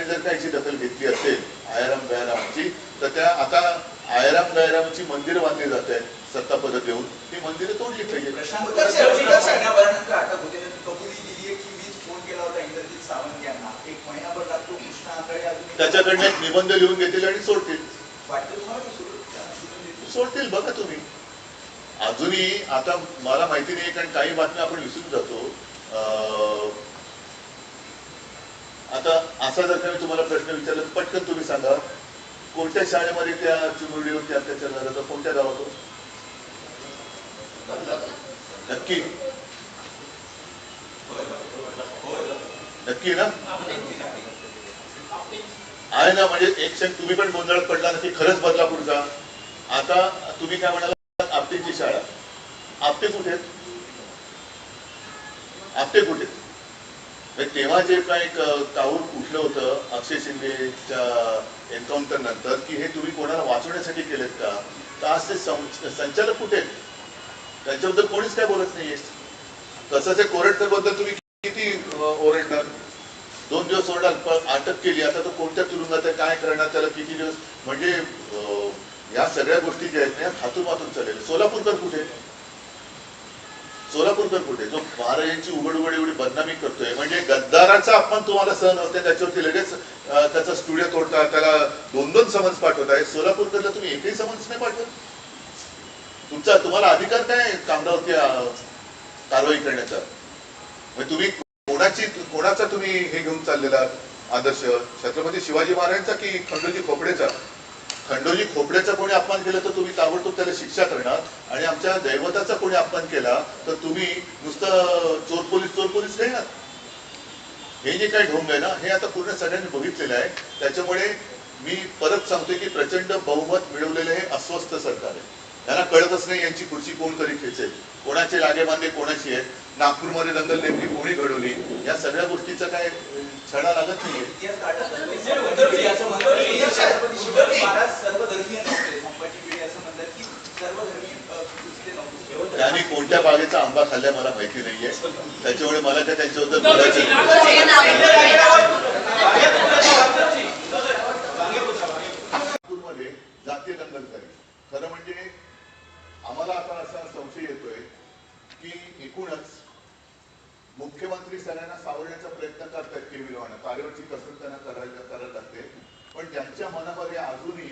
जर काही दखल घेतली असेल आयाराम गयारामची, तर त्या आता आयाराम गयारामची मंदिरं बांधली जात आहेत सत्ता पद देऊन, ती मंदिरं तोडली पाहिजे. त्याच्याकडनं एक निबंध लिहून घेतील आणि सोडतील. सोडतील बघा तुम्ही. अजूनही आता मला माहिती नाही, कारण काही बातम्या आपण विसरून जातो. आता असा जर का मी तुम्हाला प्रश्न विचारला पटकन तुम्ही सांगा, कोणत्या शाळेमध्ये त्या चिमुरडीवरती अत्याचार झाला तर कोणत्या गावातून? नक्की नक्की ना आहे ना? म्हणजे एक क्षण तुम्ही पण गोंधळात पडला ना की खरंच बदलापूरचा. आता तुम्ही काय म्हणाला, आपटेची शाळा. आपटे कुठे? आपटे कुठे? तेव्हा जे काही काऊर उठलं होतं अक्षय शिंदेच्या एन्काउंटर नंतर की हे तुम्ही कोणाला वाचवण्यासाठी केलेत का, तर आज ते संचालक कुठे? त्यांच्याबद्दल कोणीच काय बोलत नाहीये. तसंच कोरटकर बद्दल तुम्ही किती ओरडणार? 2 दिवस ओरडाल, अटक केली, आता तो कोणत्या तुरुंगात आहे, काय करणार, त्याला किती दिवस? म्हणजे या सगळ्या गोष्टी ज्या आहेत ना हातून मातून चाललेल्या. सोलापूरकर कुठे? सोलापूरकर कुठे? जो महाराजांची उघड एवढी बदनामी करतोय, म्हणजे गद्दाराचा अपमान तुम्हाला सहन होते, त्याच्यावरती लगेच त्याचा स्टुडिओ तोडता, त्याला 2-2 समन्स पाठवताय. सोलापूरकरला तुम्ही एकही समन्स नाही पाठवत. तुम्हाला अधिकार काय कामरावरती कारवाई करण्याचा? म्हणजे तुम्ही कोणाचा तुम्ही हे घेऊन चाललेला आदर्श? छत्रपती शिवाजी महाराजांचा की खंडोजी खोपडेचा? खंडोजी खोपड्याचा कोणी अपमान केला तर तुम्ही ताबडतोब त्याला शिक्षा करणार, आणि आमच्या दैवताचा कोणी अपमान केला तर तुम्ही नुसतं चोर पोलीस घेणार. हे जे काही ढोंग आहे ना, हे आता पूर्ण सगळ्यांनी बघितलेलं आहे. त्याच्यामुळे मी परत सांगतोय की प्रचंड बहुमत मिळवलेलं हे अस्वस्थ सरकार आहे. त्यांना कळतच नाही यांची खुर्ची कोण कधी खेचेल, कोणाचे लागेबांधे कोणाची आहेत, नागपूरमध्ये दंगल नेमकी कोणी घडवली, या सगळ्या गोष्टीचा काय छडा लागत नाहीये. त्यांनी कोणत्या बागेचा आंबा खाल्लाय मला माहिती नाहीये, त्याच्यामुळे मला काय त्यांच्याबद्दल बोलायचं नागपूरमध्ये जातीय दंगलकारी. खरं म्हणजे आम्हाला आता असा संशय येतोय की एकूणच मुख्यमंत्री सगळ्यांना सावरण्याचा प्रयत्न करतात, केविलवाना कार्यावरची कसरत त्यांना करायला लागते, पण त्यांच्या मनामध्ये अजूनही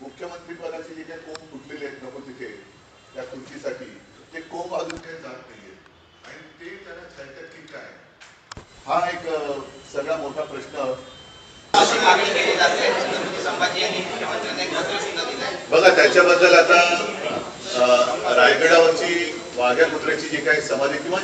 मुख्यमंत्री पदाचे जे काही कोंब फुटलेले आहेत नको तिथे त्या खुर्चीसाठी, ते कोंब अजून काही जात नाहीये, आणि ते त्यांना छळतात की काय, हा एक सगळा मोठा प्रश्न. बघा त्याच्याबद्दल आता रायगडावरची वाघ्या कुत्र्याची जी काही समाधी किंवा